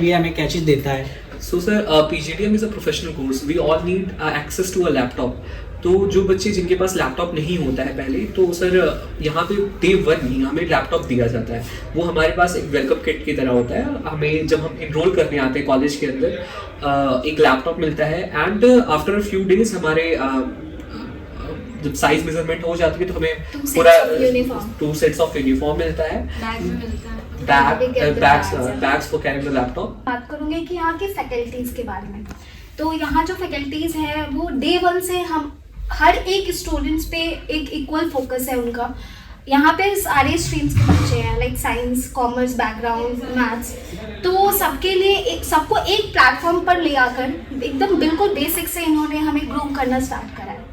भी हमें क्या चीज़ देता है? So sir, PGDM is a professional course. We all need access to a laptop. तो जो बच्चे जिनके पास लैपटॉप नहीं होता है पहले, तो सर यहाँ पे डे वन ही हमें लैपटॉप दिया जाता है. वो हमारे पास एक वेलकम किट की तरह होता है. हमें जब हम इनरोल करने आते हैं कॉलेज के अंदर एक लैपटॉप मिलता है. And after a few days हमारे जब साइज मेजरमेंट हो जाती है तो हमें पूरा 2 सेट्स ऑफ यूनिफॉर्म मिलता है. Bags for carrying the laptop. बात करूंगी कि यहाँ की फैकल्टीज के बारे में. तो यहाँ जो फैकल्टीज है वो डे वन से हम हर एक स्टूडेंट्स पे एक इक्वल फोकस है उनका. यहाँ पे सारे स्ट्रीम्स के बच्चे हैं, like science, commerce background, maths. तो सबके लिए सबको एक प्लेटफॉर्म पर ले आकर एकदम बिल्कुल बेसिक से इन्होंने हमें ग्रूम करना स्टार्ट करा है.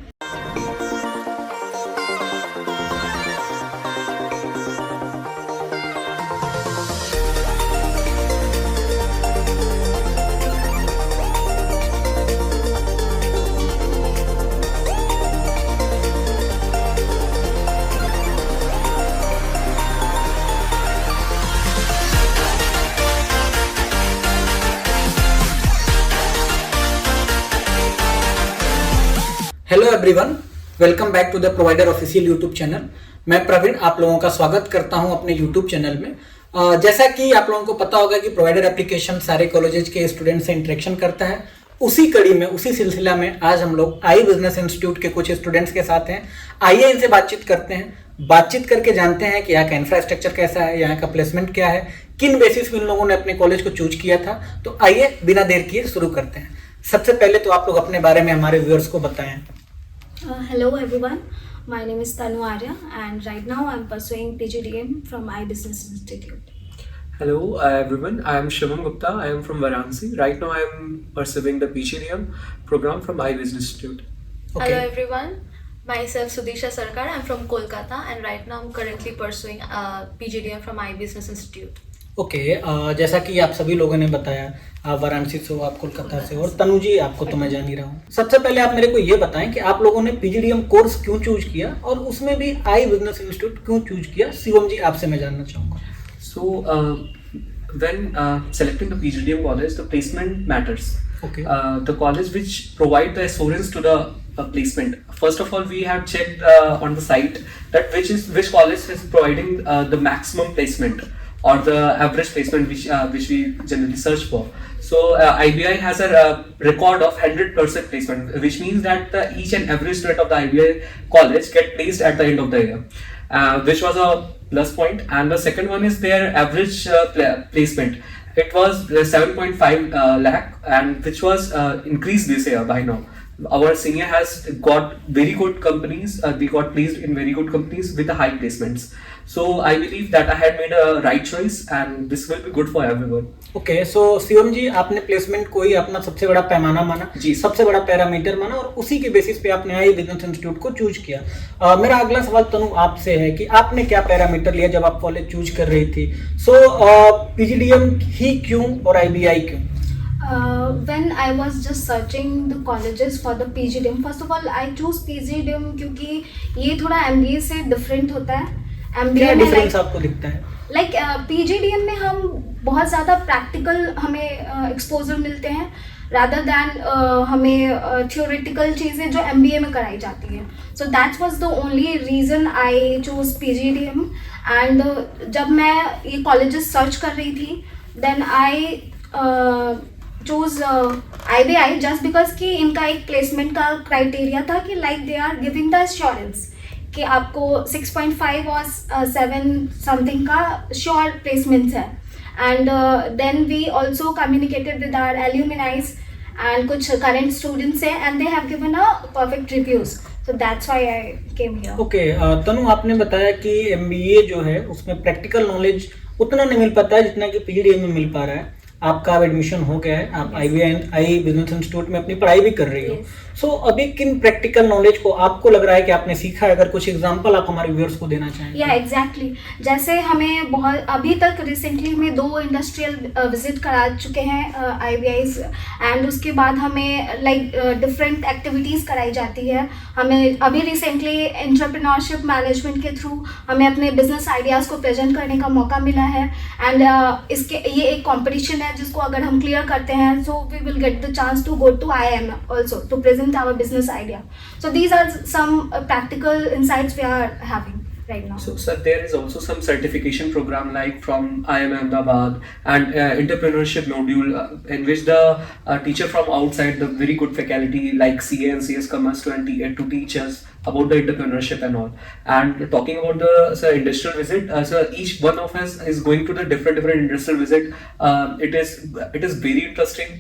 Hello everyone, welcome back to the provider official YouTube channel. मैं प्रवीण आप लोगों का स्वागत करता हूं अपने यूट्यूब चैनल में. जैसा कि आप लोगों को पता होगा कि प्रोवाइडर एप्लीकेशन सारे कॉलेजेस के स्टूडेंट से इंटरेक्शन करता है. उसी कड़ी में, उसी सिलसिला में आज हम लोग आई बिजनेस इंस्टीट्यूट के कुछ स्टूडेंट्स के साथ हैं. आइए इनसे बातचीत करते हैं. बातचीत करके जानते हैं कि यहाँ का इंफ्रास्ट्रक्चर कैसा है, यहाँ का प्लेसमेंट क्या है, किन बेसिस पे इन लोगों ने अपने कॉलेज को चूज किया था. तो आइए बिना देर किए शुरू करते हैं. सबसे पहले तो आप लोग अपने बारे में हमारे व्यूअर्स को बताएं. Hello everyone, my name is Tanu Arya and right now I'm pursuing PGDM from iBusiness Institute. Hello everyone, I am Shivam Gupta. I am from Varanasi. Right now I am pursuing the PGDM program from iBusiness Institute. Okay. Hello everyone, myself Sudisha Sarkar. I'm from Kolkata and right now I'm currently pursuing PGDM from iBusiness Institute. Okay जैसा कि आप सभी लोगों ने बताया, आप वाराणसी से हो, आप कोलकाता से हो, और तनु जी आपको तो मैं जान ही रहा हूँ. सबसे पहले आप मेरे को ये बताएं कि आप लोगों ने पीजीडीएम कोर्स क्यों चूज किया और उसमें भी आई बिजनेस इंस्टीट्यूट क्यों चूज किया. शिवम जी आपसे मैं जानना चाहूँगा. So when selecting the PGDM college, the placement matters. Okay. The college which provide the assurance to the placement. First of all, we have checked on the site that which college is providing the maximum placement or the average placement which we generally search for. So IBI has a record of 100% placement, which means that each and every student of the IBI college get placed at the end of the year, which was a plus point. And the second one is their average placement. It was 7.5 lakh, and which was increased this year by now. Our senior has got very good companies. They got placed in very good companies with the high placements. So I believe that I had made a right choice, and this will be good for everyone. Okay so Shivam ji, आपने placement को ही अपना सबसे बड़ा पैमाना माना जी, सबसे बड़ा parameter माना और उसी के बेसिस पे आपने आई बिजनेस इंस्टीट्यूट को चूज किया. मेरा अगला सवाल तनु आपसे है कि आपने क्या पैरामीटर लिया जब आप कॉलेज चूज कर रही थी. सो पीजीडीएम ही क्यों और आईबीआई क्यों? When I was just searching the colleges for the PGDM, first of all I choose PGDM क्योंकि ये थोड़ा MBA से different होता है. क्या डिफरेंस आपको दिखता है? लाइक PGDM में हम बहुत ज़्यादा प्रैक्टिकल हमें एक्सपोजर मिलते हैं रादर दैन हमें थियोरेटिकल चीज़ें जो MBA में कराई जाती हैं. So that was the only reason I choose PGDM. And जब मैं ये कॉलेजेस सर्च कर रही थी then I choose IBI just because कि इनका एक प्लेसमेंट का क्राइटेरिया था कि like they are giving the assurance कि आपको 6.5 और 7 समथिंग का श्योर प्लेसमेंट्स है. And then we also communicated with our alumni and कुछ करेंट स्टूडेंट्स हैं and they have given a perfect reviews. So that's why I came here. Okay Tanu, आपने बताया कि MBA जो है उसमें प्रैक्टिकल नॉलेज उतना नहीं मिल पाता है जितना कि PGDM में मिल पा रहा है. आपका अब एडमिशन हो गया है, आप आई बिजनेस इंस्टीट्यूट में अपनी पढ़ाई भी कर रही हो. सो अभी किन प्रैक्टिकल नॉलेज को आपको लग रहा है कि आपने सीखा है? अगर कुछ एग्जांपल आप हमारे व्यूअर्स को देना चाहें. या एग्जैक्टली जैसे हमें बहुत अभी तक रिसेंटली में 2 इंडस्ट्रियल विजिट करा चुके हैं IBIs एंड उसके बाद हमें लाइक डिफरेंट एक्टिविटीज़ कराई जाती है. हमें अभी रिसेंटली एंटरप्रेन्योरशिप मैनेजमेंट के थ्रू हमें अपने बिजनेस आइडियाज़ को प्रेजेंट करने का मौका मिला है. एंड इसके ये एक कॉम्पिटिशन है जिसको अगर हम क्लियर करते हैं, so we will get the chance to go to IIM also to present our business idea. So these are some practical insights we are having right now. So, sir, there is also some certification program like from IIM Ahmedabad and entrepreneurship module in which the teacher from outside, the very good faculty like CA and CS comes to teach us about the entrepreneurship and all. And talking about the industrial visit, so each one of us is going to the different industrial visit. It is very interesting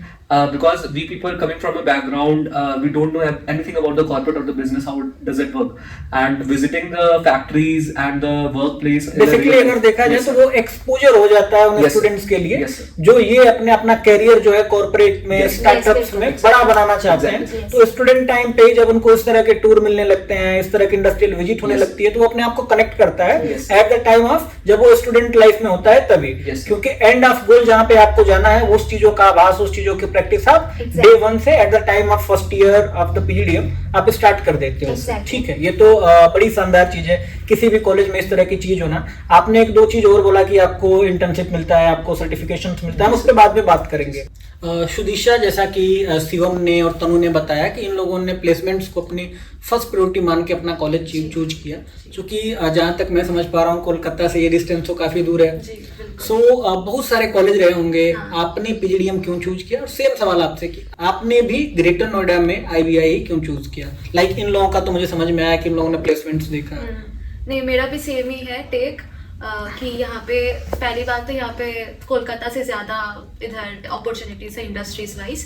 because we people coming from a background, we don't know anything about the corporate or the business, how does it work, and visiting the factories and the workplace. Basically अगर देखा जाए तो वो exposure हो जाता है उन students के लिए जो ये अपना कैरियर जो है कॉर्पोरेट में, स्टार्टअप्स में बड़ा बनाना चाहते हैं. तो स्टूडेंट टाइम पे जब उनको इस तरह के टूर मिलने लगते हैं, इस तरह की इंडस्ट्रियल विजिट होने लगती है, तो वो अपने आप को कनेक्ट करता है एट द टाइम ऑफ जब वो स्टूडेंट लाइफ में होता है तभी. क्योंकि एंड ऑफ गोल जहां पे आपको जाना है उस चीजों का आभास, उस चीजों की प्रैक्टिस आप डे 1 से at the time of first year of the PGDM आप स्टार्ट कर देते हो. ठीक है, ये तो बड़ी शानदार चीज है. किसी भी कॉलेज में इस तरह की चीज होना. आपने एक दो चीज और बोला कि आपको इंटर्नशिप मिलता है, आपको सर्टिफिकेशन मिलता है, हम उसके बाद में बात करेंगे. सुदिशा, जैसा कि शिवम ने और तनु ने बताया कि इन लोगों ने प्लेसमेंट्स को अपनी फर्स्ट प्रायोरिटी मान के अपना कॉलेज चूज किया, क्योंकि जहां तक मैं समझ पा रहा हूँ कोलकाता से ये डिस्टेंस तो काफी दूर है. सो बहुत सारे कॉलेज रहे होंगे, आपने PGDM क्यों चूज किया? और सेम सवाल आपसे कि आपने भी ग्रेटर नोएडा में IBI क्यों चूज किया? लाइक इन लोगों का तो मुझे समझ में आया कि इन लोगों ने प्लेसमेंट्स देखा. नहीं, मेरा भी सेम ही है टेक कि यहाँ पे पहली बात तो यहाँ पे कोलकाता से ज़्यादा इधर अपॉर्चुनिटीज़ है इंडस्ट्रीज वाइज,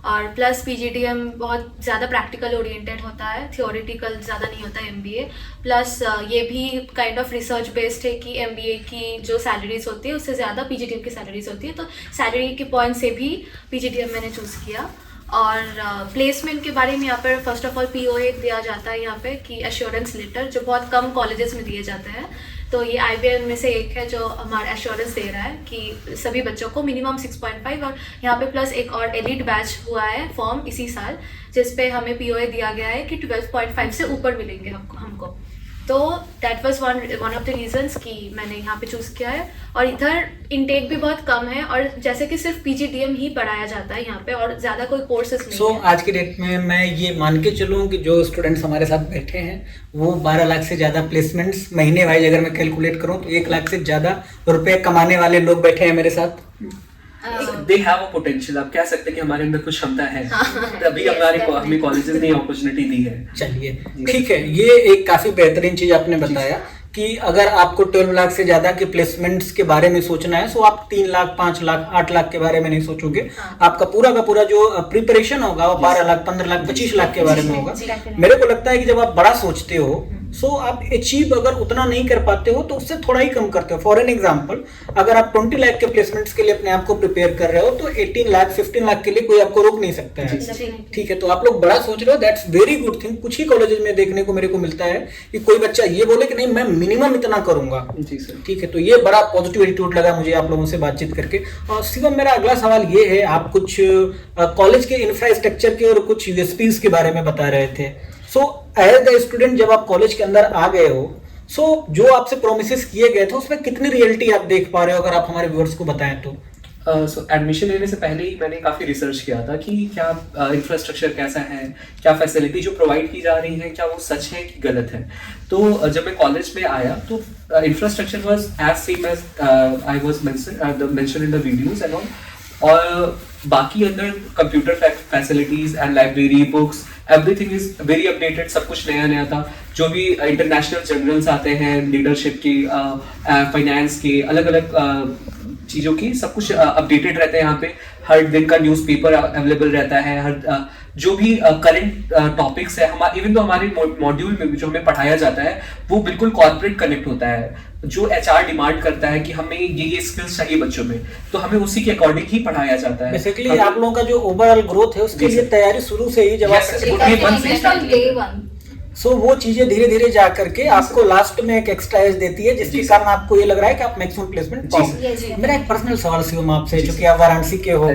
और प्लस PGDM बहुत ज़्यादा प्रैक्टिकल ओरिएंटेड होता है, थियोरेटिकल ज़्यादा नहीं होता MBA. प्लस ये भी काइंड ऑफ रिसर्च बेस्ड है कि MBA की जो सैलरीज होती है उससे ज़्यादा PGDM की सैलरीज होती है, तो सैलरी के पॉइंट से भी PGDM मैंने चूज़ किया. और प्लेसमेंट के बारे में यहाँ पर फर्स्ट ऑफ ऑल POA दिया जाता है यहाँ पे कि एश्योरेंस लेटर, जो बहुत कम कॉलेजेस में दिए जाते हैं. तो ये IBM में से एक है जो हमारा एश्योरेंस दे रहा है कि सभी बच्चों को मिनिमम 6.5, और यहाँ पे प्लस एक और एलिट बैच हुआ है फॉर्म इसी साल जिस पे हमें POA दिया गया है कि 12.5 से ऊपर मिलेंगे हमको. तो that was one of the reasons कि मैंने यहाँ पे चूज़ किया है. और इधर इनटेक भी बहुत कम है, और जैसे कि सिर्फ PGDM ही पढ़ाया जाता है यहाँ पे और ज़्यादा कोई कोर्सेज नहीं है. आज की डेट में मैं ये मान के चलूँ कि जो स्टूडेंट्स हमारे साथ बैठे हैं वो 12 लाख से ज़्यादा प्लेसमेंट्स महीने वाइज अगर मैं कैलकुलेट करूँ तो 1 लाख से ज़्यादा रुपए कमाने वाले लोग बैठे हैं मेरे साथ. They have a potential. आप कह सकते हैं कि हमारे अंदर कुछ क्षमता है, तभी हमें कॉलेजेस ने अपॉर्चुनिटी दी है. चलिए ठीक है, ये एक काफी बेहतरीन चीज आपने बताया कि अगर आपको 12 लाख से ज्यादा के प्लेसमेंट्स के बारे में सोचना है तो आप 3 लाख, 5 लाख, 8 लाख के बारे में नहीं सोचोगे. आपका पूरा का पूरा जो प्रिपरेशन होगा वो 12 लाख, 15 लाख, 25 लाख के बारे में होगा. मेरे को लगता है कि जब आप बड़ा सोचते हो सो आप अचीव अगर उतना नहीं कर पाते हो तो उससे थोड़ा ही कम करते हो. फॉर एन एग्जाम्पल, अगर आप 20 लाख के प्लेसमेंट्स के लिए अपने आप को प्रिपेयर कर रहे हो तो 18 लाख, 15 लाख के लिए कोई आपको रोक नहीं सकता है. ठीक है, तो आप लोग बड़ा सोच रहे हो, दैट्स वेरी गुड थिंग. कुछ ही कॉलेजेस में देखने को मेरे को मिलता है कि कोई बच्चा ये बोले कि नहीं मैं मिनिमम इतना करूंगा. ठीक है, तो ये बड़ा पॉजिटिव एटीट्यूड लगा मुझे आप लोगों से बातचीत करके. और शिवम, मेरा अगला सवाल ये है, आप कुछ कॉलेज के इंफ्रास्ट्रक्चर के और कुछ USPs के बारे में बता रहे थे. सो एज द स्टूडेंट जब आप कॉलेज के अंदर आ गए हो, सो जो आपसे प्रोमिसेस किए गए थे उसमें कितनी रियलिटी आप देख पा रहे हो, अगर आप हमारे व्यूअर्स को बताएं तो. सो एडमिशन लेने से पहले ही मैंने काफ़ी रिसर्च किया था कि क्या इंफ्रास्ट्रक्चर कैसा है, क्या फैसिलिटी जो प्रोवाइड की जा रही है क्या वो सच है कि गलत है. तो जब मैं कॉलेज में आया तो infrastructure was as same as I was mention in the videos and all. और बाकी अंदर computer facilities and library, books, everything is very updated. सब कुछ नया नया था. जो भी इंटरनेशनल जर्नल्स आते हैं लीडरशिप की, फाइनेंस के, अलग अलग चीज़ों की, सब कुछ अपडेटेड रहते हैं यहाँ पे. हर दिन का न्यूज़पेपर अवेलेबल रहता है. हर जो भी करंट टॉपिक्स है, इवन तो हमारे मॉड्यूल में जो हमें पढ़ाया जाता है वो बिल्कुल कॉर्पोरेट कनेक्ट होता है. जो HR डिमांड करता है कि हमें ये स्किल्स चाहिए बच्चों में, तो हमें उसी के अकॉर्डिंग ही पढ़ाया जाता है. बेसिकली आप लोगों का जो ओवरऑल ग्रोथ है उसके लिए तैयारी शुरू से ही जब आप सो वो चीजें धीरे धीरे जा करके आपको लास्ट में एक एक्स्ट्रा एज देती है जिसके कारण आपको ये लग रहा है कि आप मैक्सिमम प्लेसमेंट पाओगे. मेरा एक पर्सनल सवाल शिवम आपसे, क्योंकि आप वाराणसी के हो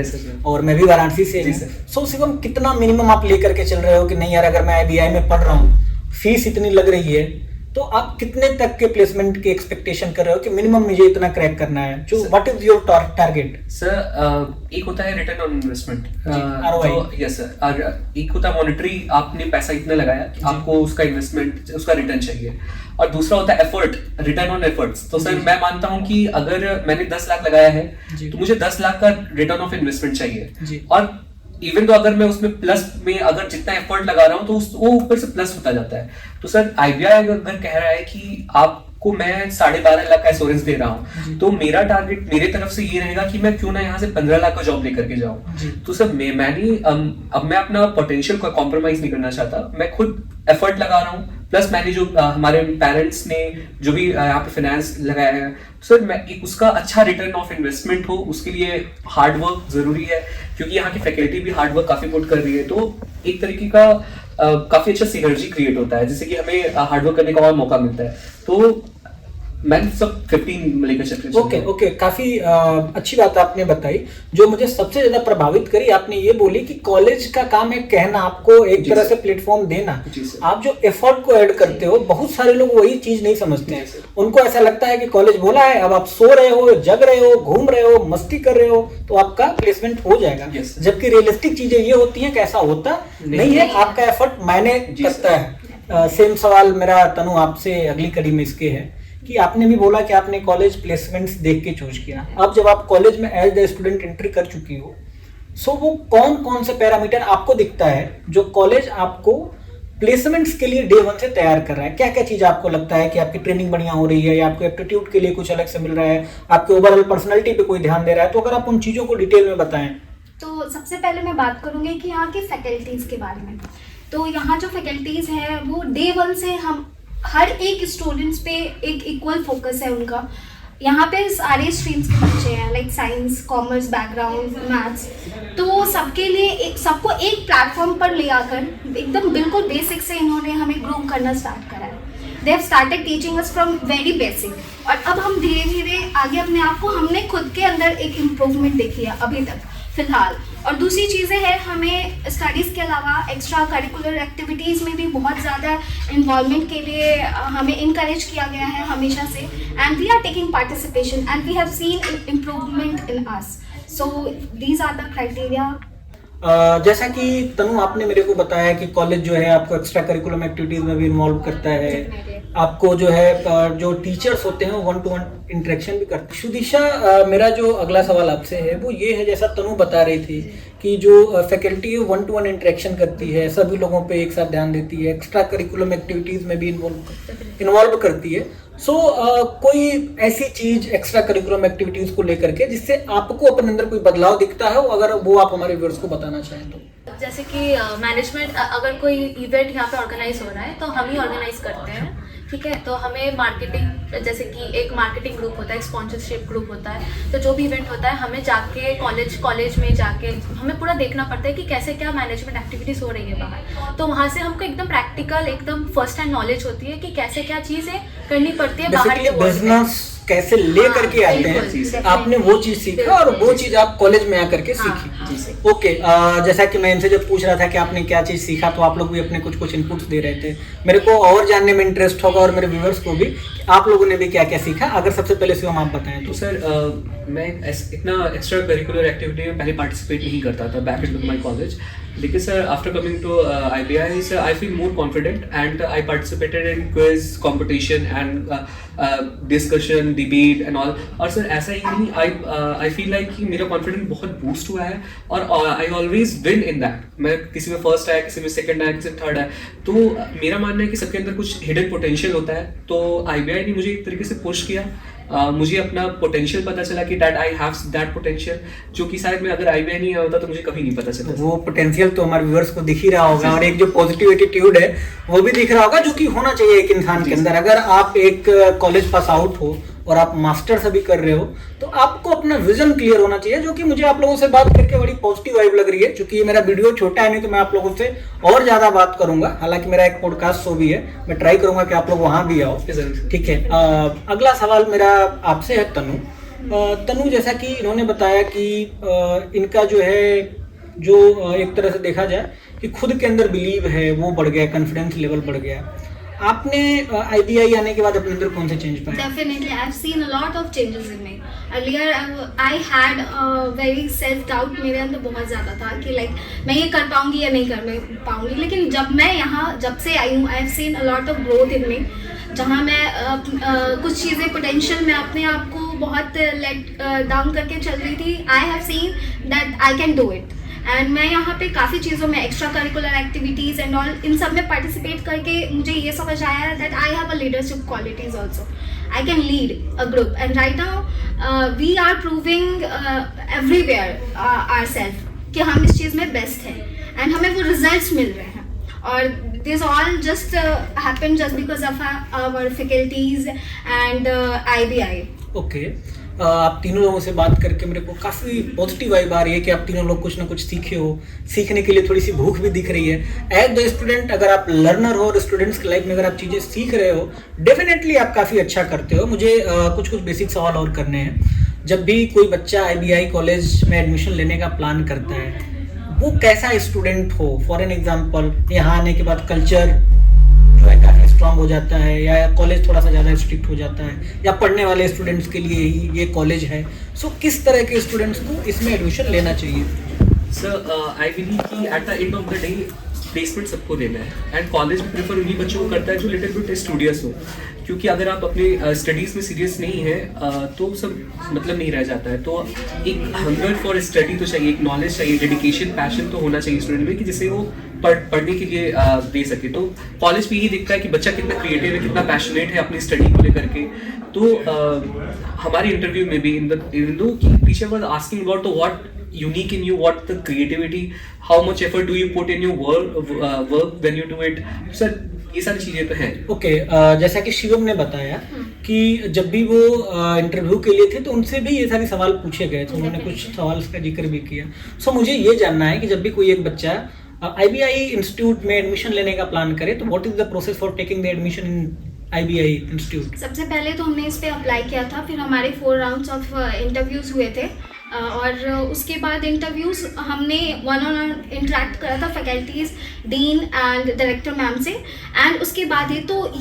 और मैं भी वाराणसी से हूँ. सो शिवम, कितना मिनिमम आप लेकर के चल रहे हो कि नहीं यार अगर मैं IBI में पढ़ रहा हूँ, फीस इतनी लग रही है तो आप कितने तक के प्लेसमेंट की एक्सपेक्टेशन कर रहे हो कि मिनिमम मुझे इतना क्रैक करना है, जो what is your target? Sir एक होता है return on investment, ROI। Yes sir, और एक होता है मॉनेटरी, आपने पैसा इतना लगाया कि आपको उसका इन्वेस्टमेंट, उसका रिटर्न चाहिए, और दूसरा होता है एफर्ट, रिटर्न ऑन एफर्ट्स। तो सर मैं मानता हूँ कि अगर मैंने 10 लाख लगाया है तो मुझे 10 लाख का रिटर्न ऑफ इन्वेस्टमेंट चाहिए, और इवन तो अगर मैं उसमें प्लस में अगर जितना एफर्ट लगा रहा हूँ तो वो ऊपर से प्लस होता जाता है। तो सर IBI अगर कह रहा है कि आपको मैं 12.5 लाख का एश्योरेंस दे रहा हूँ, तो मेरा टारगेट मेरे तरफ से ये रहेगा कि मैं क्यों ना यहाँ से 15 लाख का जॉब लेकर के जाऊँ। तो सर अब मैं अपना पोटेंशियल को कॉम्प्रोमाइज नहीं करना चाहता, मैं खुद एफर्ट लगा रहा हूँ, प्लस मैंने जो हमारे पेरेंट्स ने जो भी यहाँ पे फाइनेंस लगाया है, सर मैं उसका अच्छा रिटर्न ऑफ इन्वेस्टमेंट हो, उसके लिए हार्ड वर्क जरूरी है, क्योंकि यहाँ की फैकल्टी भी हार्ड वर्क काफी पुट कर रही है। तो एक तरीके का काफी अच्छा सिनर्जी क्रिएट होता है, जिससे कि हमें हार्ड वर्क करने का और मौका मिलता है। तो मैंने सब 15 लेकर चल रहे। ओके, काफी अच्छी बात आपने बताई। जो मुझे सबसे ज्यादा प्रभावित करी, आपने ये बोली कि कॉलेज का काम है कहना, आपको एक तरह से प्लेटफॉर्म देना, आप जो एफर्ट को ऐड करते हो, बहुत सारे लोग वही चीज नहीं समझते हैं। उनको ऐसा लगता है कि कॉलेज बोला है, अब आप सो रहे हो, जग रहे हो, घूम रहे हो, मस्ती कर रहे हो तो आपका प्लेसमेंट हो जाएगा, जबकि रियलिस्टिक चीजें ये होती है कि ऐसा होता नहीं है, आपका एफर्ट मायने करता है। सेम सवाल मेरा तनु आपसे अगली कड़ी में इसके है कि आपने भी बोला कि आपने कॉलेज प्लेसमेंट्स देख के चूज किया। अब जब आप कॉलेज में एज द स्टूडेंट एंट्री कर चुकी हो, सो वो कौन कौन से पैरामीटर आपको दिखता है जो कॉलेज आपको प्लेसमेंट्स के लिए डे 1 से तैयार कर रहा है? क्या क्या चीज आपको लगता है कि आपकी ट्रेनिंग बढ़िया हो रही है, या आपको एप्टीट्यूड के लिए कुछ अलग से मिल रहा है, आपके ओवरऑल पर्सनैलिटी पे कोई ध्यान दे रहा है? तो अगर आप उन चीजों को डिटेल में बताएं। तो सबसे पहले मैं बात करूंगी कि यहाँ की फैकल्टीज़ के बारे में। तो यहाँ जो फैकल्टीज़ हैं वो डे 1 से हम हर एक स्टूडेंट्स पे एक इक्वल फोकस है उनका। यहाँ पे सारे स्ट्रीम्स के बच्चे हैं, like science, commerce background, maths, तो सबके लिए सबको एक प्लेटफॉर्म पर ले आकर एकदम बिल्कुल बेसिक से इन्होंने हमें ग्रूम करना स्टार्ट करा है। They have started teaching us from very basic, और अब हम धीरे धीरे आगे अपने आप को, हमने खुद के अंदर एक इम्प्रूवमेंट देखी है अभी तक फिलहाल। और दूसरी चीज़ें हैं, हमें स्टडीज़ के अलावा एक्स्ट्रा करिकुलर एक्टिविटीज़ में भी बहुत ज़्यादा इन्वॉल्वमेंट के लिए हमें इनकरेज किया गया है हमेशा से, and we are taking participation and we have seen improvement in us. So these are the criteria. जैसा कि तनु आपने मेरे को बताया कि कॉलेज जो है आपको एक्स्ट्रा करिकुलम एक्टिविटीज में भी इन्वॉल्व करता है, आपको जो है जो टीचर्स होते हैं वो 1-to-1 इंटरेक्शन भी करते हैं। सुदिशा, मेरा जो अगला सवाल आपसे है वो ये है, जैसा तनु बता रही थी कि जो फैकल्टी है 1-to-1 इंटरेक्शन करती है, सभी लोगों पे एक साथ ध्यान देती है, एक्स्ट्रा करिकुलम एक्टिविटीज में भी इन्वॉल्व करती है। कोई ऐसी चीज एक्स्ट्रा करिकुलम एक्टिविटीज को लेकर के जिससे आपको अपने अंदर कोई बदलाव दिखता है, अगर वो आप हमारे व्यूअर्स को बताना चाहें तो? जैसे कि मैनेजमेंट, अगर कोई इवेंट यहाँ पे ऑर्गेनाइज हो रहा है तो हम ही ऑर्गेनाइज करते हैं, ठीक है। तो हमें मार्केटिंग, जैसे कि एक मार्केटिंग ग्रुप होता है, एक स्पॉन्सरशिप ग्रुप होता है, तो जो भी इवेंट होता है हमें जाके कॉलेज में जाके हमें पूरा देखना पड़ता है कि कैसे क्या मैनेजमेंट एक्टिविटीज़ हो रही है बाहर। तो वहाँ से हमको एकदम प्रैक्टिकल, एकदम फर्स्ट हैंड नॉलेज होती है कि कैसे क्या चीज़ें करनी पड़ती है बाहर के बिजनेस कैसे ले करके आते हैं, आपने वो चीज सीखा और वो चीज आप कॉलेज में आकर के सीखी। ओके, जैसा कि मैं इनसे जब पूछ रहा था कि आपने क्या चीज सीखा, तो आप लोग भी अपने कुछ इनपुट्स दे रहे थे। मेरे को और जानने में इंटरेस्ट होगा और मेरे व्यूअर्स को भी, आप लोगों ने भी क्या क्या सीखा। अगर सबसे पहले शिवम आप बताएं तो। सर मैं इतना एक्स्ट्रा करिकुलर एक्टिविटी में पहले पार्टिसिपेट नहीं करता था बैक इन माय कॉलेज, लेकिन sir after coming to IBI sir I feel more confident and I participated in quiz competition and discussion, debate and all. और सर ऐसा ही नहीं, आई फील लाइक कि मेरा कॉन्फिडेंस बहुत बूस्ट हुआ है और I always win in that. मैं किसी में फर्स्ट आया, किसी में सेकंड आया, किसी में थर्ड आया। तो मेरा मानना है कि सबके अंदर कुछ हिडन पोटेंशियल होता है, तो IBI ने मुझे एक तरीके से पुश किया। मुझे अपना पोटेंशियल पता चला कि that I have that potential, जो कि शायद मैं अगर IBI नहीं होता तो मुझे कभी नहीं पता चला। वो पोटेंशियल तो हमारे व्यूअर्स को दिख ही रहा होगा, और एक जो पॉजिटिव एटीट्यूड है वो भी दिख रहा होगा, जो कि होना चाहिए एक इंसान के अंदर। अगर आप एक कॉलेज पास आउट हो और आप मास्टर्स अभी कर रहे हो, तो आपको अपना विजन क्लियर होना चाहिए, जो कि मुझे आप लोगों से बात करके बड़ी पॉजिटिव वाइब लग रही है। क्योंकि ये मेरा वीडियो छोटा है, नहीं तो मैं आप लोगों से और ज्यादा बात करूंगा। हालांकि मेरा एक पॉडकास्ट शो भी है, मैं ट्राई करूंगा कि आप लोग वहां भी आओ, ठीक है। अगला सवाल मेरा आपसे है तनु, जैसा कि इन्होंने बताया कि इनका जो है, जो एक तरह से देखा जाए कि खुद के अंदर बिलीव है वो बढ़ गया, कॉन्फिडेंस लेवल बढ़ गया। आपने IBI आने के बाद अपने अंदर कौन से चेंज पाए? Definitely, I've seen a lot of changes in me. Earlier, I had very self doubt मेरे अंदर बहुत ज़्यादा था कि like मैं ये कर पाऊँगी या नहीं कर पाऊँगी, लेकिन जब से आई हूँ, I've seen a lot of growth in me. जहाँ मैं कुछ चीज़ें पोटेंशियल में अपने आप को बहुत लेट डाउन करके चल रही थी, I have seen that I can do it. And मैं यहाँ पे काफ़ी चीज़ों में extra curricular activities and all इन सब में पार्टिसिपेट करके मुझे ये समझ आया that I have a leadership qualities also. I can lead a group and right now we are proving everywhere our self कि हम इस चीज़ में बेस्ट हैं एंड हमें वो रिजल्ट्स मिल रहे हैं. और this all just happen just because of our faculties and IBI. Okay, आप तीनों लोगों से बात करके मेरे को काफ़ी पॉजिटिव वाइब आ रही है कि आप तीनों लोग कुछ ना कुछ सीखे हो, सीखने के लिए थोड़ी सी भूख भी दिख रही है. एज द स्टूडेंट, अगर आप लर्नर हो और स्टूडेंट्स की लाइफ में अगर आप चीज़ें सीख रहे हो, डेफिनेटली आप काफ़ी अच्छा करते हो. मुझे कुछ बेसिक सवाल और करने हैं. जब भी कोई बच्चा IBI कॉलेज में एडमिशन लेने का प्लान करता है, वो कैसा स्टूडेंट हो? फॉर एन एग्जाम्पल, यहाँ आने के बाद कल्चर जो है काफ़ी स्ट्रांग हो जाता है, या कॉलेज थोड़ा सा ज़्यादा स्ट्रिक्ट हो जाता है, या पढ़ने वाले स्टूडेंट्स के लिए ही ये कॉलेज है. सो किस तरह के स्टूडेंट्स को इसमें एडमिशन लेना चाहिए? सर आई बिलीव कि at the end of the day placement सबको देना है एंड कॉलेज में प्रेफर उन्हीं बच्चों को करता है जो लिटिल बिट स्टूडियस हो. क्योंकि अगर आप अपने स्टडीज़ में सीरियस नहीं है तो सब मतलब नहीं रह जाता है. तो एक हंगर फॉर स्टडी तो चाहिए, एक नॉलेज चाहिए, डेडिकेशन, पैशन तो होना चाहिए स्टूडेंट में कि जिससे वो पढ़ने के लिए दे सके. तो कॉलेज में यही दिखता है कि बच्चा कितना क्रिएटिव है, कितना पैशनेट है अपनी स्टडी को लेकर के. तो हमारे इंटरव्यू में भी इन दो कि teacher was asking about the what unique in you, what the creativity, how much effort do you put in your work when you do it. Sir ये सारी चीज़ें तो हैं. ओके, जैसा कि शिवम ने बताया कि जब भी वो इंटरव्यू के लिए थे तो उनसे भी ये सारे सवाल पूछे गए, तो उन्होंने कुछ सवाल का जिक्र भी किया. सो मुझे ये जानना है कि जब भी कोई एक बच्चा IBI इंस्टीट्यूट में एडमिशन लेने का प्लान करे, तो what is the process for taking the admission in IBI institute? सबसे पहले तो हमने इस पे अप्लाई किया था, फिर हमारे 4 राउंड्स ऑफ इंटरव्यूज़ हुए थे और उसके बाद इंटरव्यूज़ हमने वन-ऑन इंटरेक्ट करा था faculties, dean and director ma'am से. एंड उसके बाद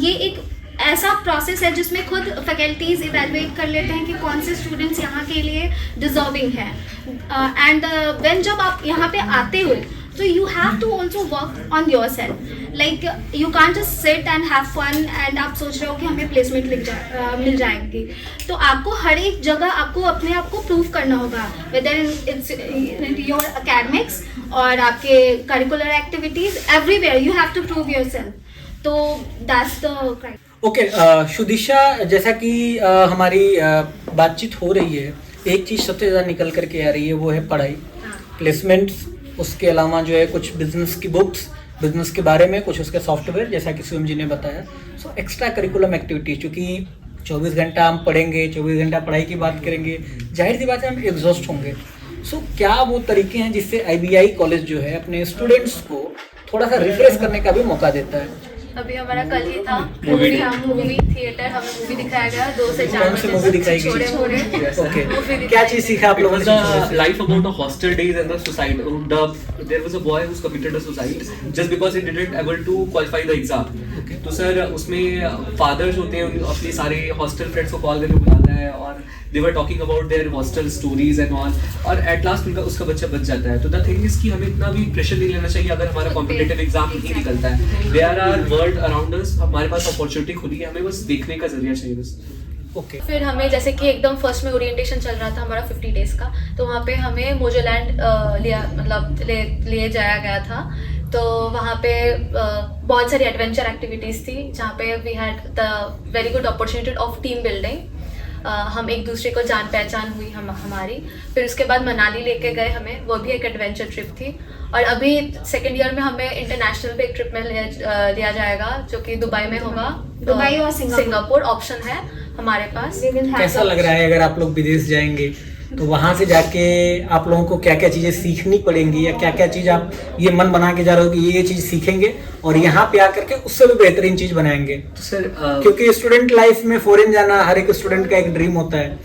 ये एक ऐसा प्रोसेस है जिसमें खुद फैकल्टीज़ इवेलुएट कर लेते हैं कि कौन से स्टूडेंट्स यहाँ के लिए डिजर्विंग हैं. एंड व्हेन जब आप यहाँ पे आते हो तो you have to also work on yourself. Like you can't just sit and have fun and आप सोच रहे हो कि हमें प्लेसमेंट मिल जाएगी. तो आपको हर एक जगह आपको अपने आप को प्रूव करना होगा, whether it's your academics और आपके curricular activities, everywhere you have to prove yourself. तो that's the criteria. ओके, शुदिशा, जैसा कि हमारी बातचीत हो रही है, एक चीज़ सबसे ज़्यादा निकल करके आ रही है, वो है पढ़ाई, प्लेसमेंट्स. उसके अलावा जो है कुछ बिजनेस की बुक्स, बिजनेस के बारे में कुछ उसके सॉफ्टवेयर, जैसा कि शिवम जी ने बताया. सो एक्स्ट्रा करिकुलम एक्टिविटीज, क्योंकि 24 घंटा हम पढ़ेंगे, 24 घंटा पढ़ाई की बात करेंगे, जाहिर सी बात है हम एग्जॉस्ट होंगे. सो क्या वो तरीके हैं जिससे IBI कॉलेज जो है अपने स्टूडेंट्स को थोड़ा सा रिफ्रेश करने का भी मौका देता है? अभी हमारा कल ही था मूवी थिएटर, हमें मूवी दिखाया गया 2 से 4 कौन सी मूवी दिखाई गई? छोड़े. ओके, क्या चीज सीखा आप लोगों It ने? was the life about the hostel days and the suicide. There was a boy who's committed a suicide just because he didn't able to qualify the exam. तो सर उसमें फादर्स होते हैं, अपने सारे हॉस्टल फ्रेंड्स को call करके बुलाता है और they were talking about their hostel stories and all, और at last उसका बच्चा बच जाता है. तो the thing is कि हमें इतना भी प्रेशर नहीं लेना चाहिए अगर हमारा कॉम्पिटिटिव एग्जाम ही निकलता है. There are world around us, हमारे पास अपॉर्चुनिटी खुली है, हमें बस देखने का जरिया चाहिए बस. ओके, फिर हमें जैसे कि एकदम फर्स्ट में ओरिएंटेशन चल रहा था हमारा 50 डेज का, तो वहाँ पे हमें मोजोलैंड ले जाया गया था. तो वहाँ पे बहुत सारी एडवेंचर एक्टिविटीज़ थी जहाँ पे we had the very good opportunity of team building. हम एक दूसरे को जान पहचान हुई हमारी. फिर उसके बाद मनाली लेके गए हमें, वो भी एक एडवेंचर ट्रिप थी. और अभी 2nd ईयर में हमें इंटरनेशनल पे एक ट्रिप में लिया जाएगा जो कि दुबई में होगा. दुबई और सिंगापुर ऑप्शन है हमारे पास. कैसा लग रहा है अगर आप लोग विदेश जाएंगे तो वहाँ से जाके आप लोगों को क्या क्या चीज़ें सीखनी पड़ेंगी, या क्या क्या चीज़ आप ये मन बना के जा रहे हो कि ये चीज़ सीखेंगे और यहाँ पे आकर के उससे भी बेहतरीन चीज़ बनाएंगे? तो सर क्योंकि स्टूडेंट लाइफ में फॉरेन जाना हर एक स्टूडेंट का एक ड्रीम होता है,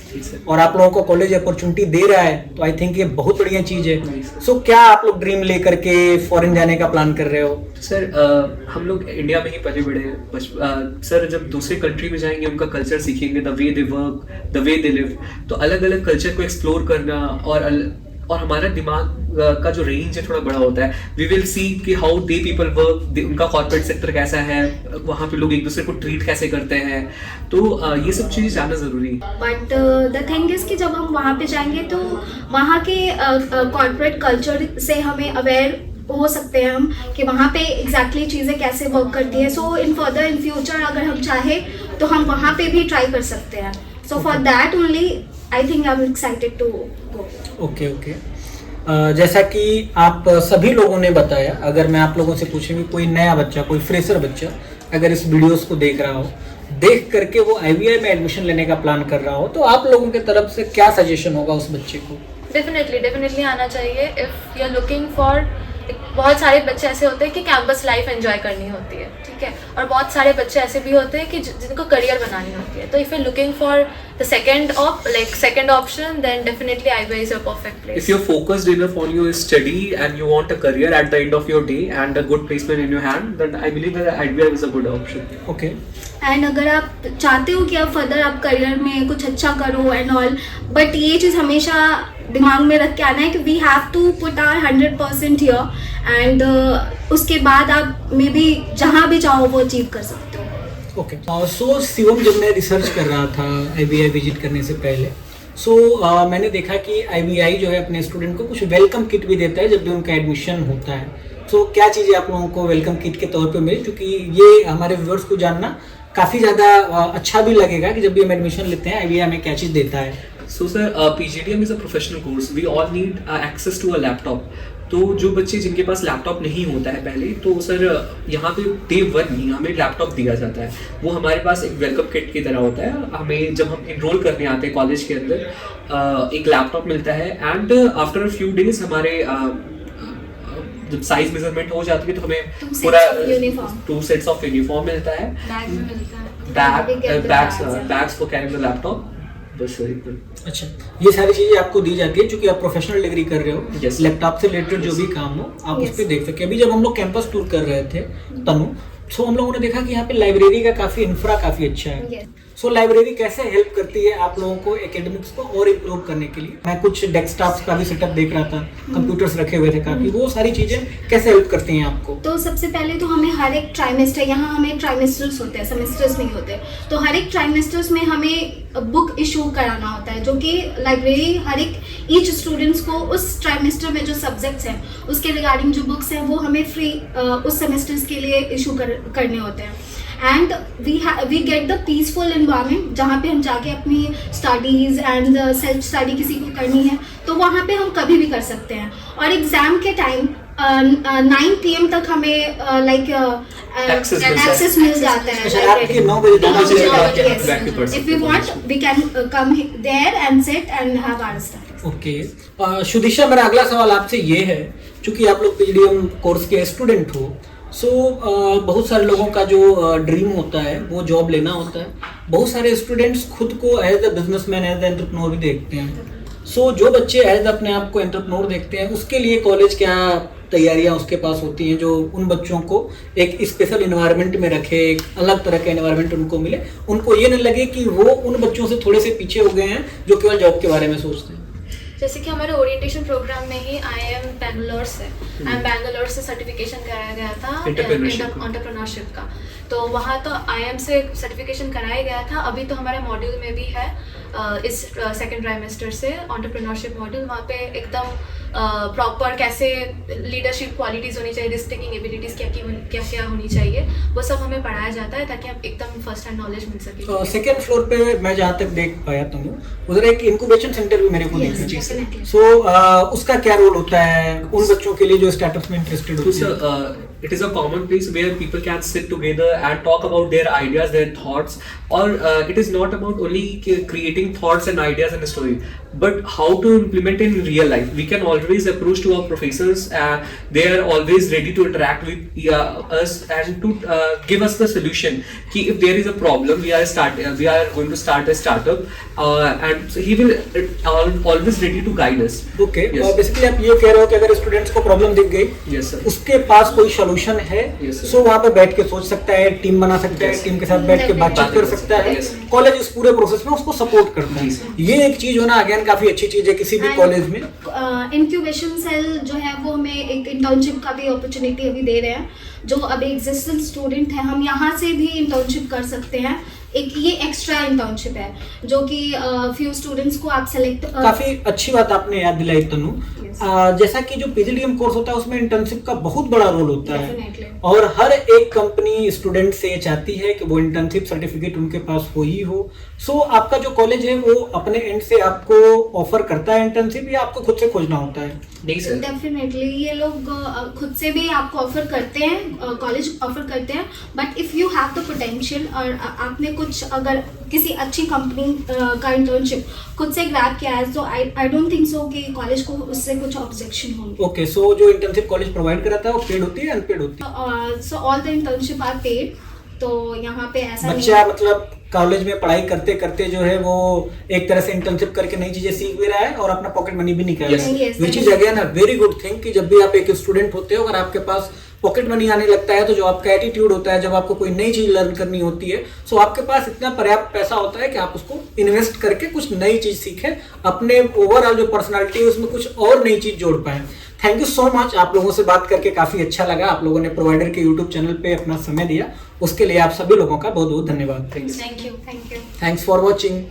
और आप लोगों को कॉलेज अपॉर्चुनिटी दे रहा है, तो आई थिंक ये बहुत बढ़िया चीज़ है. सो क्या आप लोग ड्रीम लेकर के फॉरेन जाने का प्लान कर रहे हो? सर हम लोग इंडिया में ही पले बड़े हैं। सर जब दूसरे कंट्री में जाएंगे उनका कल्चर सीखेंगे, the way they work, the way they live, तो अलग अलग कल्चर को एक्सप्लोर करना और हमारा दिमाग का जो रेंज है थोड़ा बड़ा होता है। वी विल सी कि हाउ दे पीपल वर्क, उनका कॉर्पोरेट सेक्टर कैसा है, वहाँ पे लोग एक दूसरे को ट्रीट कैसे करते हैं, तो ये सब चीज़ें जानना ज़रूरी है। बट द थिंग इज कि जब हम वहाँ पे जाएंगे तो वहाँ के कॉर्पोरेट कल्चर से हमें अवेयर हो सकते हैं हम कि वहाँ पे एग्जैक्टली चीज़ें कैसे वर्क करती है। सो इन फर्दर इन फ्यूचर अगर हम चाहे तो हम वहाँ पे भी ट्राई कर सकते हैं। So for that only I think I am excited to go. Okay okay. जैसा कि आप सभी लोगों ने बताया, अगर मैं आप लोगों से पूछूं कि कोई नया बच्चा, कोई फ्रेशर बच्चा अगर इस वीडियोस को देख रहा हो, देख करके वो IVI में एडमिशन लेने का प्लान कर रहा हो, तो आप लोगों की तरफ से क्या सजेशन होगा उस बच्चे को? डेफिनेटली आना चाहिए। If you are looking for, बहुत सारे बच्चे ऐसे होते हैं कि कैंपस लाइफ एंजॉय करनी होती है, ठीक है, और बहुत सारे बच्चे ऐसे भी होते हैं कि जिनको करियर बनानी होती है। तो if you looking for the second option, then definitely IVI is your perfect place. If you're focused enough on your study and you want a career at the end of your day and a good placement in your hand, then I believe that IVI is a good option. Okay. And अगर आप चाहते हो कि आप further आप career में कुछ अच्छा करो एंड ऑल, बट ये चीज़ हमेशा दिमाग में रख के आना है कि we have to put our 100% here and उसके बाद आप मे बी जहाँ भी चाहो वो अचीव कर सकते हो। ओके। सो शिवम, जब मैं रिसर्च कर रहा था IVI विजिट करने से पहले, मैंने देखा कि IVI जो है अपने स्टूडेंट को कुछ वेलकम किट भी देता है जब भी उनका एडमिशन होता है। सो क्या चीज़ें आप लोगों को वेलकम किट के तौर पे मिली, क्योंकि ये हमारे व्यूअर्स को जानना काफ़ी ज़्यादा अच्छा भी लगेगा कि जब भी हम एडमिशन लेते हैं IVI हमें क्या चीज़ देता है। So sir, PGDM is a professional course. We all need access to a laptop. तो जो बच्चे जिनके पास लैपटॉप नहीं होता है पहले, तो सर यहाँ पे डे 1 ही हमें लैपटॉप दिया जाता है। वो हमारे पास एक वेलकम किट की तरह होता है। हमें जब हम इनरोल करने आते हैं कॉलेज के अंदर, एक लैपटॉप मिलता है and after a few days हमारे जब साइज मेजरमेंट हो जाती है तो हमें पूरा 2 सेट्स ऑफ यूनिफॉर्म मिलता है, बैग भी मिलता है, bags for carrying the laptop. बस अच्छा, ये सारी चीजें आपको दी जाती है क्योंकि आप प्रोफेशनल डिग्री कर रहे हो। Yes. लैपटॉप से रिलेटेड जो भी काम हो आप उस पर देख सके। अभी जब हम लोग कैंपस टूर कर रहे थे तनु, सो हम लोगों ने देखा कि यहाँ पे लाइब्रेरी का काफी इंफ्रा काफी अच्छा है। Yes. सो लाइब्रेरी कैसे हेल्प करती है आप लोगों को एकेडमिक्स को और इम्प्रूव करने के लिए? मैं कुछ डेस्कटॉप्स का भी सेटअप देख रहा था, कंप्यूटर्स रखे हुए थे काफी, वो सारी चीजें कैसे हेल्प करती हैं आपको? तो सबसे पहले तो हमें हर एक ट्राइमेस्टर, यहाँ हमें ट्राइमेस्टर्स होते हैं, सेमेस्टर्स नहीं होते, तो हर एक ट्राइमेस्टर्स में हमें बुक इशू कराना होता है, जो कि लाइब्रेरी हर एक ईच स्टूडेंट्स को उस ट्राइमेस्टर में जो सब्जेक्ट्स हैं उसके रिगार्डिंग जो बुक्स हैं वो हमें फ्री उस सेमेस्टर्स के लिए इशू करने होते हैं। And we get the peaceful environment जहाँ पे हम जाके अपनी स्टडीज़ एंड सेल्फ स्टडी किसी को करनी है तो वहाँ पे हम कभी भी कर सकते हैं। और एग्ज़ाम के टाइम 9 PM तक हमें लाइक एक्सेस मिल जाता है रात के 9 बजे library. If we want we can come there and sit and have our studies. Okay. Shudisha, मेरा अगला सवाल आपसे ये है, चूंकि आप लोग PGDM कोर्स के स्टूडेंट हो, बहुत सारे लोगों का जो ड्रीम होता है वो जॉब लेना होता है। बहुत सारे स्टूडेंट्स खुद को as a businessman, as a entrepreneur भी देखते हैं। जो बच्चे एज अपने आप को एंटरप्रेन्योर देखते हैं, उसके लिए कॉलेज क्या तैयारियां उसके पास होती हैं जो उन बच्चों को एक स्पेशल इन्वायरमेंट में रखे, एक अलग तरह का इन्वायरमेंट उनको मिले, उनको ये न लगे कि वो उन बच्चों से थोड़े से पीछे हो गए हैं जो केवल जॉब के बारे में सोचते हैं? जैसे कि हमारे ओरिएंटेशन प्रोग्राम में ही IIM बैंगलोर से सर्टिफिकेशन कराया गया था एंटरप्रेन्योरशिप का, तो वहाँ तो IIM से सर्टिफिकेशन कराया गया था। अभी तो हमारे मॉड्यूल में भी है इस सेकेंड ट्राइमेस्टर से एंटरप्रेन्योरशिप मॉड्यूल। वहाँ पे एकदम प्रॉपर कैसे लीडरशिप क्वालिटीज़ होनी चाहिए, रिस्क टेकिंग एबिलिटीज़ क्या होनी चाहिए, वो सब हमें पढ़ाया जाता है ताकि हम एकदम फर्स्ट हैंड नॉलेज मिल सके। सेकेंड फ्लोर पे मैं जहाँ तक देख पाया उधर एक इंक्यूबेशन सेंटर भी मेरे को दिखा। उसका क्या रोल होता है उन बच्चों के लिए जो स्टार्टअप्स में इंटरेस्टेड होते हैं? It is a common place where people can sit together and talk about their ideas, their thoughts, or it is not about only creating thoughts and ideas in a story. but how to implement in real life. We can always approach to our professors. They are always ready to interact with us and to give us the solution. Ki if there is a problem, we are going to start a startup, and so he will always ready to guide us. Okay, Yes. Basically आप ये कह रहे हो कि अगर students को problem दिख गई, Yes, sir. उसके पास कोई सोल्यूशन है, Yes, sir. सो वहाँ पे बैठ के सोच सकता है, टीम बना सकता है, Yes. टीम के साथ बैठ के बातचीत कर सकता है, Yes. कॉलेज इस पूरे प्रोसेस में उसको सपोर्ट करता Yes. है। ये एक चीज होना अगेन काफी अच्छी चीज है किसी भी And, कॉलेज में। इंक्यूबेशन सेल जो है वो हमें एक इंटर्नशिप का भी अपॉर्चुनिटी अभी दे रहे हैं। जो अभी एग्जिस्टिंग स्टूडेंट है, हम यहाँ से भी इंटर्नशिप कर सकते हैं। एक ये एक्स्ट्रा इंटर्नशिप है जो कि फ्यू स्टूडेंट्स को आप सेलेक्ट काफी अच्छी बात आपने याद दिलाई तनु। Yes. जैसा कि जो पीजीडीएम कोर्स होता है उसमें इंटर्नशिप का बहुत बड़ा रोल होता है, Definitely. और हर एक कंपनी स्टूडेंट से चाहती है कि वो इंटर्नशिप सर्टिफिकेट उनके पास हो ही हो। सो आपका जो कॉलेज है वो अपने एंड से आपको ऑफर करता है इंटर्नशिप, या आपको खुद से खोजना होता है? नहीं सर, डेफिनेटली ये लोग खुद से भी आपको ऑफर करते हैं, कॉलेज ऑफर करते हैं, but if you have the potential और आपने कुछ अगर किसी अच्छी कंपनी का इंटर्नशिप खुद से ग्रैब किया है, तो आई डोंट थिंक सो कि कॉलेज को उससे कुछ ऑब्जेक्शन होंगे। ओके, सो जो इंटर्नशिप कॉलेज प्रोवाइड कराता है वो पेड होती है, अनपेड होती है? So all the internship are paid, तो यहाँ पे ऐसा नहीं बच्चा मतलब कॉलेज में पढ़ाई करते करते जो है वो एक तरह से इंटर्नशिप करके नई चीजें सीख भी रहा है और अपना पॉकेट मनी भी निकाल रहा है, Yes, which yes. Is again a very good thing कि जब भी आप एक स्टूडेंट होते हो, अगर आपके पास पॉकेट मनी आने लगता है तो जो आपका एटीट्यूड होता है, जब आपको कोई नई चीज लर्न करनी होती है, सो आपके पास इतना पर्याप्त पैसा होता है कि आप उसको इन्वेस्ट करके कुछ नई चीज सीखें, अपने ओवरऑल जो पर्सनालिटी है उसमें कुछ और नई चीज जोड़ पाए। थैंक यू सो मच, आप लोगों से बात करके काफी अच्छा लगा। आप लोगों ने प्रोवाइडर के यूट्यूब चैनल पे अपना समय दिया, उसके लिए आप सभी लोगों का बहुत बहुत धन्यवाद। Thank you. Thank you. Thanks for watching.